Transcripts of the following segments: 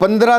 15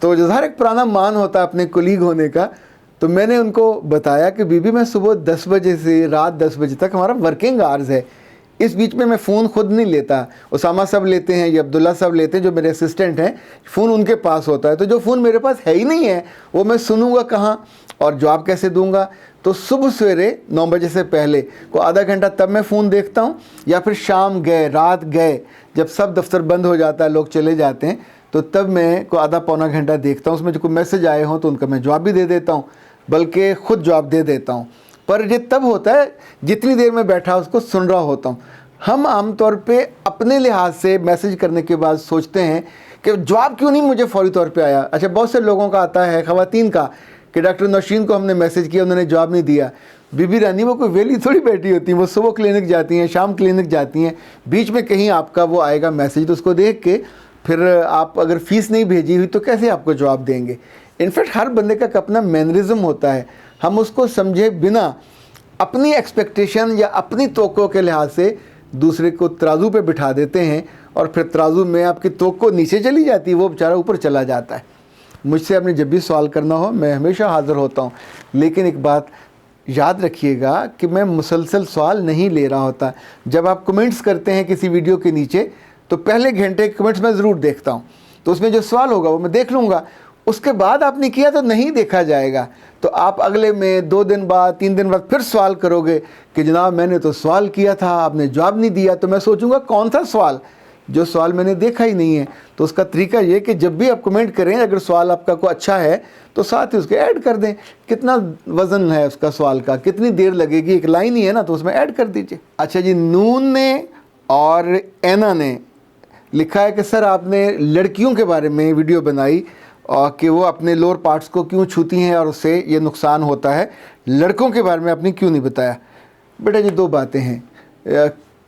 تو جو ظاہر ایک پرانا مان ہوتا ہے اپنے کولیگ ہونے کا، تو میں نے ان کو بتایا کہ بی بی میں صبح 10 بجے سے رات 10 بجے تک ہمارا ورکنگ آورز ہے، اس بیچ میں فون خود نہیں لیتا، اسامہ صاحب لیتے ہیں یا عبداللہ صاحب لیتے ہیں جو میرے اسسٹنٹ ہیں، فون ان کے پاس ہوتا ہے، تو جو فون میرے پاس ہے ہی نہیں ہے وہ میں سنوں گا کہاں اور جواب کیسے دوں گا؟ تو صبح سویرے 9 بجے سے پہلے کو آدھا گھنٹہ تب میں فون دیکھتا ہوں، یا پھر شام گئے رات گئے جب سب دفتر بند ہو جاتا ہے، لوگ چلے جاتے ہیں، تو تب میں کو آدھا پونا گھنٹہ دیکھتا ہوں، اس میں جو کوئی میسج آئے ہوں تو ان کا میں جواب بھی دے دیتا ہوں، بلکہ خود جواب دے دیتا ہوں۔ پر یہ تب ہوتا ہے جتنی دیر میں بیٹھا اس کو سن رہا ہوتا ہوں۔ ہم عام طور پہ اپنے لحاظ سے میسج کرنے کے بعد سوچتے ہیں کہ جواب کیوں نہیں مجھے فوری طور پہ آیا۔ اچھا، بہت سے لوگوں کا آتا ہے، خواتین کا، کہ ڈاکٹر نوشین کو ہم نے میسج کیا، انہوں نے جواب نہیں دیا۔ بی بی رانی وہ کوئی ویلی تھوڑی بیٹھی ہوتی ہیں، وہ صبح کلینک جاتی ہیں، شام کلینک جاتی ہیں، بیچ میں کہیں آپ کا وہ آئے گا میسج، تو اس کو دیکھ کے پھر آپ اگر فیس نہیں بھیجی ہوئی تو کیسے آپ کو جواب دیں گے؟ انفیکٹ ہر بندے کا اپنا مینرزم ہوتا ہے، ہم اس کو سمجھے بنا اپنی ایکسپیکٹیشن یا اپنی توقع کے لحاظ سے دوسرے کو ترازو پہ بٹھا دیتے ہیں، اور پھر ترازو میں آپ کی توقع نیچے چلی جاتی ہے، وہ بیچارہ اوپر چلا جاتا ہے۔ مجھ سے آپ نے جب بھی سوال کرنا ہو میں ہمیشہ حاضر ہوتا ہوں، لیکن ایک بات یاد رکھیے گا کہ میں مسلسل سوال نہیں لے رہا ہوتا۔ جب آپ کمنٹس کرتے ہیں کسی ویڈیو کے نیچے تو پہلے گھنٹے کمنٹس میں ضرور دیکھتا ہوں، تو اس میں جو سوال ہوگا وہ میں دیکھ لوں گا، اس کے بعد آپ نے کیا تو نہیں دیکھا جائے گا، تو آپ اگلے میں 2 دن بعد 3 دن بعد پھر سوال کرو گے کہ جناب میں نے تو سوال کیا تھا، آپ نے جواب نہیں دیا، تو میں سوچوں گا کون سا سوال، جو سوال میں نے دیکھا ہی نہیں ہے۔ تو اس کا طریقہ یہ کہ جب بھی آپ کمنٹ کریں، اگر سوال آپ کا کوئی اچھا ہے تو ساتھ ہی اس کے ایڈ کر دیں، کتنا وزن ہے اس کا سوال کا، کتنی دیر لگے گی، ایک لائن ہی ہے نا، تو اس میں ایڈ کر دیجئے۔ اچھا جی، نون نے اور اینا نے لکھا ہے کہ سر آپ نے لڑکیوں کے بارے میں ویڈیو بنائی اور کہ وہ اپنے لوور پارٹس کو کیوں چھوتی ہیں اور اس سے یہ نقصان ہوتا ہے، لڑکوں کے بارے میں آپ نے کیوں نہیں بتایا؟ بیٹا جی 2 باتیں ہیں۔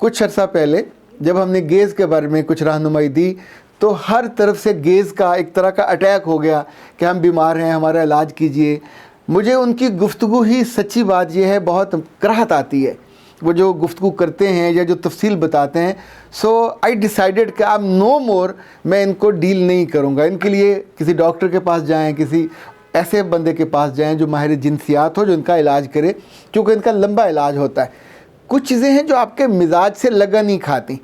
کچھ عرصہ پہلے جب ہم نے گیز کے بارے میں کچھ رہنمائی دی تو ہر طرف سے گیز کا ایک طرح کا اٹیک ہو گیا کہ ہم بیمار ہیں، ہمارا علاج کیجئے۔ مجھے ان کی گفتگو ہی سچی بات یہ ہے بہت کراہت آتی ہے، وہ جو گفتگو کرتے ہیں یا جو تفصیل بتاتے ہیں۔ سو آئی ڈیسائیڈڈ کہ اب نو مور میں ان کو ڈیل نہیں کروں گا، ان کے لیے کسی ڈاکٹر کے پاس جائیں، کسی ایسے بندے کے پاس جائیں جو ماہر جنسیات ہو، جو ان کا علاج کرے، کیونکہ ان کا لمبا علاج ہوتا ہے۔ کچھ چیزیں ہیں جو آپ کے مزاج سے لگا نہیں کھاتی۔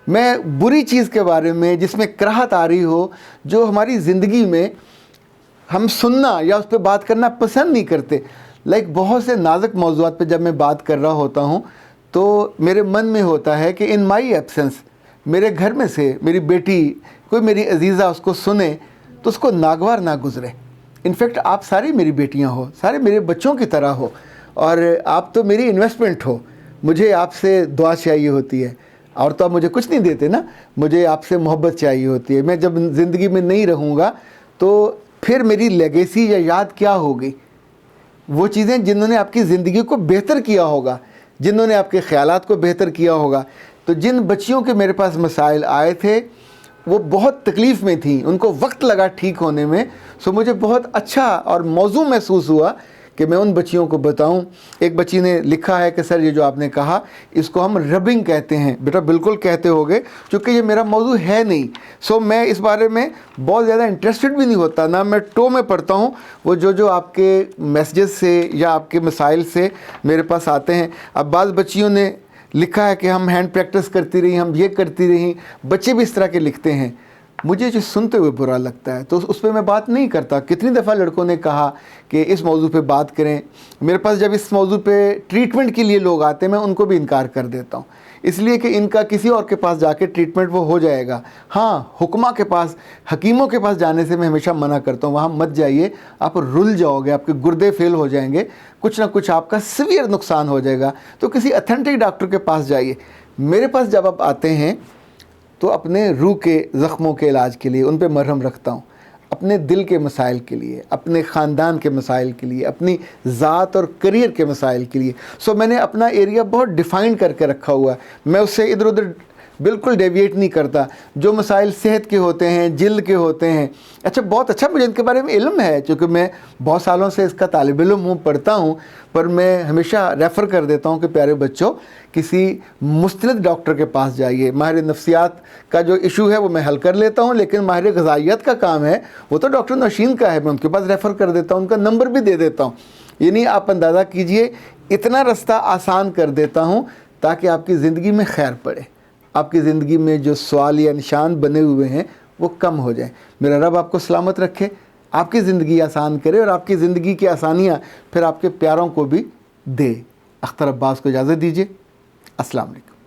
میں بری چیز کے بارے میں جس میں کراہت آ رہی ہو، جو ہماری زندگی میں ہم سننا یا اس پہ بات کرنا پسند نہیں کرتے، لائک بہت سے نازک موضوعات پہ جب میں بات کر رہا ہوتا ہوں تو میرے من میں ہوتا ہے کہ ان مائی ایبسنس میرے گھر میں سے میری بیٹی، کوئی میری عزیزہ اس کو سنے تو اس کو ناگوار نہ گزرے۔ انفیکٹ آپ ساری میری بیٹیاں ہو، سارے میرے بچوں کی طرح ہو، اور آپ تو میری انویسٹمنٹ ہو، مجھے آپ سے دعا چاہیے ہوتی ہے، اور تو آپ مجھے کچھ نہیں دیتے نا، مجھے آپ سے محبت چاہیے ہوتی ہے۔ میں جب زندگی میں نہیں رہوں گا تو پھر میری لیگیسی یا یاد کیا ہوگی؟ وہ چیزیں جنہوں نے آپ کی زندگی کو بہتر کیا ہوگا، جنہوں نے آپ کے خیالات کو بہتر کیا ہوگا۔ تو جن بچیوں کے میرے پاس مسائل آئے تھے وہ بہت تکلیف میں تھیں، ان کو وقت لگا ٹھیک ہونے میں، سو مجھے بہت اچھا اور موزوں محسوس ہوا کہ میں ان بچیوں کو بتاؤں۔ ایک بچی نے لکھا ہے کہ سر یہ جو آپ نے کہا اس کو ہم ربنگ کہتے ہیں۔ بیٹا بالکل کہتے ہوگے، چونکہ یہ میرا موضوع ہے نہیں، سو میں اس بارے میں بہت زیادہ انٹرسٹڈ بھی نہیں ہوتا، نہ میں ٹو میں پڑھتا ہوں وہ جو آپ کے میسیجز سے یا آپ کے مسائل سے میرے پاس آتے ہیں۔ اب بعض بچیوں نے لکھا ہے کہ ہم ہینڈ پریکٹس کرتی رہی، ہم یہ کرتی رہی، بچے بھی اس طرح کے لکھتے ہیں، مجھے جو سنتے ہوئے برا لگتا ہے، تو اس پہ میں بات نہیں کرتا۔ کتنی دفعہ لڑکوں نے کہا کہ اس موضوع پہ بات کریں، میرے پاس جب اس موضوع پہ ٹریٹمنٹ کے لیے لوگ آتے ہیں میں ان کو بھی انکار کر دیتا ہوں، اس لیے کہ ان کا کسی اور کے پاس جا کے ٹریٹمنٹ وہ ہو جائے گا۔ ہاں، حکمہ کے پاس، حکیموں کے پاس جانے سے میں ہمیشہ منع کرتا ہوں، وہاں مت جائیے، آپ رل جاؤ گے، آپ کے گردے فیل ہو جائیں گے، کچھ نہ کچھ آپ کا سیویئر نقصان ہو جائے گا۔ تو کسی اتھینٹک ڈاکٹر کے پاس جائیے۔ میرے پاس جب آپ آتے ہیں تو اپنے روح کے زخموں کے علاج کے لیے ان پہ مرہم رکھتا ہوں، اپنے دل کے مسائل کے لیے، اپنے خاندان کے مسائل کے لیے، اپنی ذات اور کریئر کے مسائل کے لیے۔ سو میں نے اپنا ایریا بہت ڈیفائن کر کے رکھا ہوا ہے، میں اس سے ادھر ادھر بالکل ڈیویٹ نہیں کرتا. جو مسائل صحت کے ہوتے ہیں, جلد کے ہوتے ہیں, اچھا بہت اچھا مجھے ان کے بارے میں علم ہے چونکہ میں بہت سالوں سے اس کا طالب علم ہوں, پڑھتا ہوں, پر میں ہمیشہ ریفر کر دیتا ہوں کہ پیارے بچوں کسی مستند ڈاکٹر کے پاس جائیے. ماہر نفسیات کا جو ایشو ہے وہ میں حل کر لیتا ہوں, لیکن ماہر غذائیت کا کام ہے وہ تو ڈاکٹر نوشین کا ہے, میں ان کے پاس ریفر کر دیتا ہوں, ان کا نمبر بھی دے دیتا ہوں. یعنی آپ اندازہ کیجئے اتنا رستہ آسان کر دیتا ہوں تاکہ آپ کی زندگی میں خیر پڑے, آپ کی زندگی میں جو سوال یا نشان بنے ہوئے ہیں وہ کم ہو جائیں. میرا رب آپ کو سلامت رکھے, آپ کی زندگی آسان کرے اور آپ کی زندگی کی آسانیاں پھر آپ کے پیاروں کو بھی دے. اختر عباس کو اجازت دیجیے. السلام علیکم.